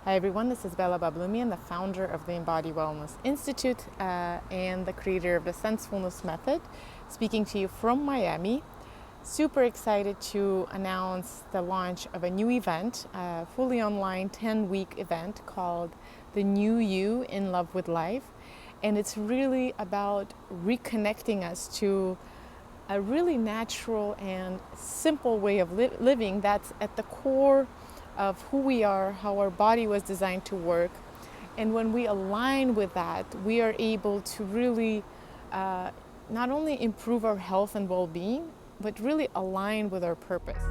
Hi everyone, this is Bella Bablumian, the founder of the Embody Wellness Institute and the creator of the Sensefulness Method, speaking to you from Miami. Super excited to announce the launch of a new event, a fully online 10-week event called The New You in Love with Life. And it's really about reconnecting us to a really natural and simple way of living that's at the core of who we are, how our body was designed to work. And when we align with that, we are able to really not only improve our health and well-being, but really align with our purpose.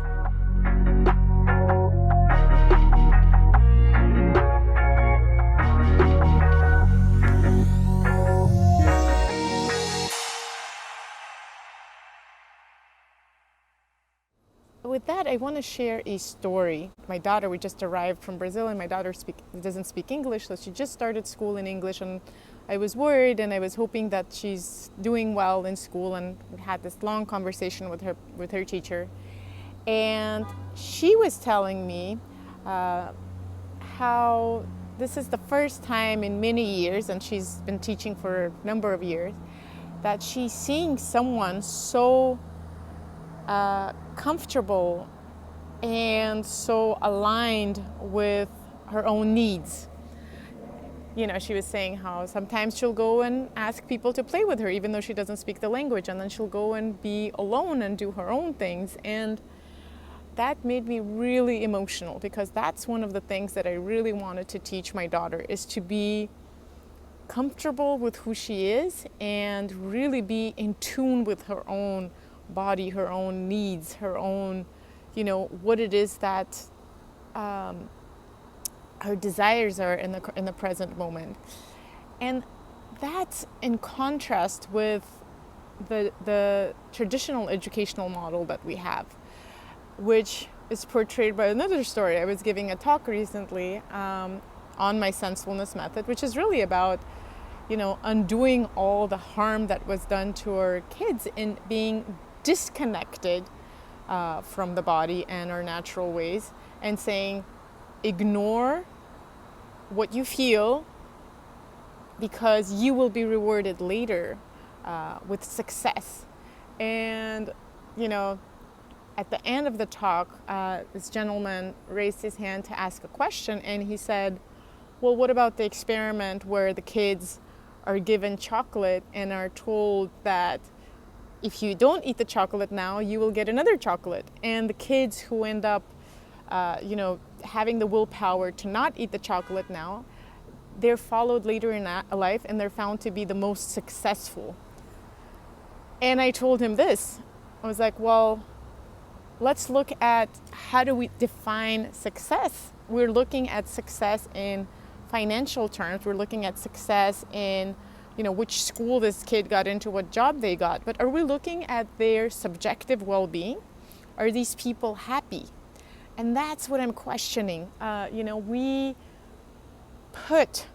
With that, I want to share a story. My daughter, we just arrived from Brazil, and my daughter doesn't speak English, so she just started school in English, and I was worried, and I was hoping that she's doing well in school, and we had this long conversation with her teacher, and she was telling me how this is the first time in many years, and she's been teaching for a number of years, that she's seeing someone so comfortable and so aligned with her own needs. You know, she was saying how sometimes she'll go and ask people to play with her even though she doesn't speak the language, and then she'll go and be alone and do her own things. And that made me really emotional, because that's one of the things that I really wanted to teach my daughter, is to be comfortable with who she is and really be in tune with her own body, her own needs, her own, what it is that her desires are in the present moment. And that's in contrast with the traditional educational model that we have, which is portrayed by another story. I was giving a talk recently on my Sensefulness Method, which is really about undoing all the harm that was done to our kids in being disconnected from the body and our natural ways, and saying, ignore what you feel, because you will be rewarded later with success. And at the end of the talk, this gentleman raised his hand to ask a question, and he said, well, what about the experiment where the kids are given chocolate and are told that if you don't eat the chocolate now, you will get another chocolate? And the kids who end up, having the willpower to not eat the chocolate now, they're followed later in life, and they're found to be the most successful. And I told him this. I was like, well, let's look at how do we define success. We're looking at success in financial terms. We're looking at success in which school this kid got into, what job they got. But are we looking at their subjective well-being? Are these people happy? And that's what I'm questioning. We put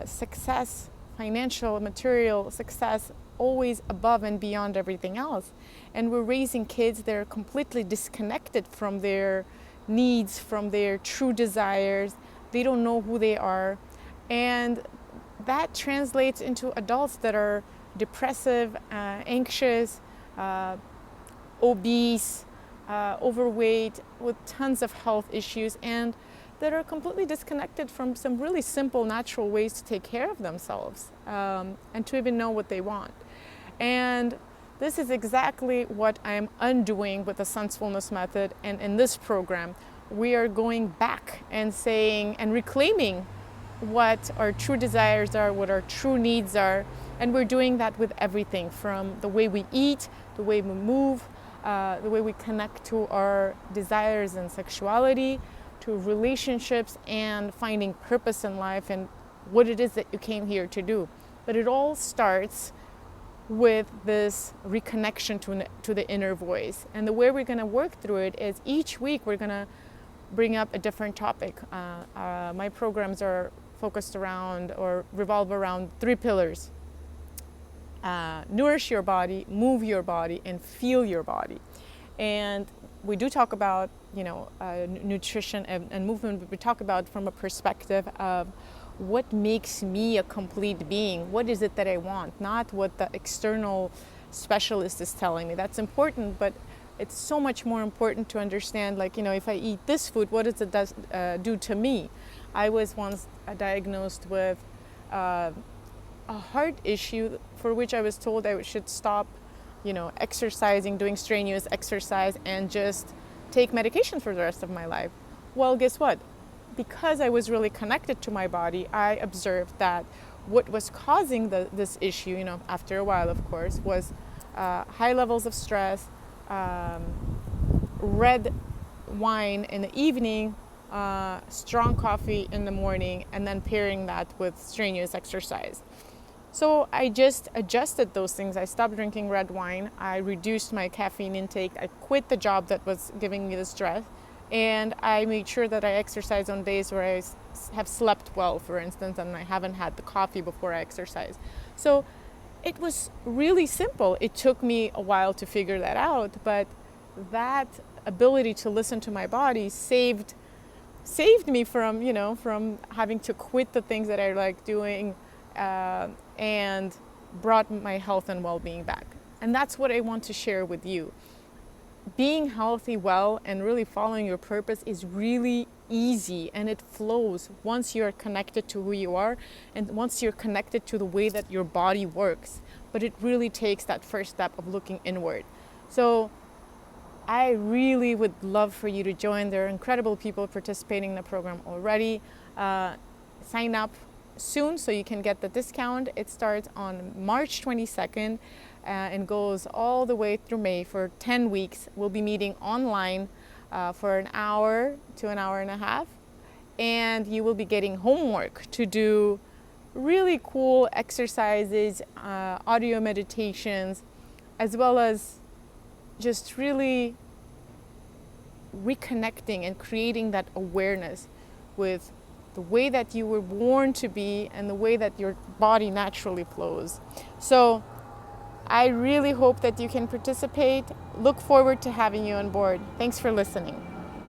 success, financial, material success, always above and beyond everything else. And we're raising kids that are completely disconnected from their needs, from their true desires. They don't know who they are. And that translates into adults that are depressive, anxious, obese, overweight, with tons of health issues, and that are completely disconnected from some really simple, natural ways to take care of themselves and to even know what they want. And this is exactly what I'm undoing with the Sensefulness Method. And in this program, we are going back and saying and reclaiming what our true desires are, what our true needs are. And we're doing that with everything from the way we eat, the way we move, the way we connect to our desires and sexuality, to relationships, and finding purpose in life and what it is that you came here to do. But it all starts with this reconnection to the inner voice. And the way we're going to work through it is each week we're going to bring up a different topic. My programs are focused around or revolve around 3 pillars. Nourish your body, move your body, and feel your body. And we do talk about nutrition and movement, but we talk about from a perspective of what makes me a complete being. What is it that I want? Not what the external specialist is telling me. That's important, but it's so much more important to understand, like, if I eat this food, what does it do to me? I was once diagnosed with a heart issue for which I was told I should stop, exercising, doing strenuous exercise, and just take medication for the rest of my life. Well, guess what? Because I was really connected to my body, I observed that what was causing this issue, after a while, of course, was high levels of stress, red wine in the evening, strong coffee in the morning, and then pairing that with strenuous exercise. So I just adjusted those things. I stopped drinking red wine. I reduced my caffeine intake. I quit the job that was giving me the stress. And I made sure that I exercise on days where I have slept well, for instance, and I haven't had the coffee before I exercise. So it was really simple. It took me a while to figure that out, but that ability to listen to my body saved me from having to quit the things that I like doing, and brought my health and well-being back. And that's what I want to share with you. Being healthy, well, and really following your purpose is really easy, and it flows once you're connected to who you are and once you're connected to the way that your body works. But it really takes that first step of looking inward. So I really would love for you to join. There are incredible people participating in the program already. Sign up soon so you can get the discount. It starts on March 22nd and goes all the way through May for 10 weeks. We'll be meeting online for an hour to an hour and a half, and you will be getting homework to do really cool exercises, audio meditations, as well as just really reconnecting and creating that awareness with the way that you were born to be and the way that your body naturally flows. So I really hope that you can participate. Look forward to having you on board. Thanks for listening.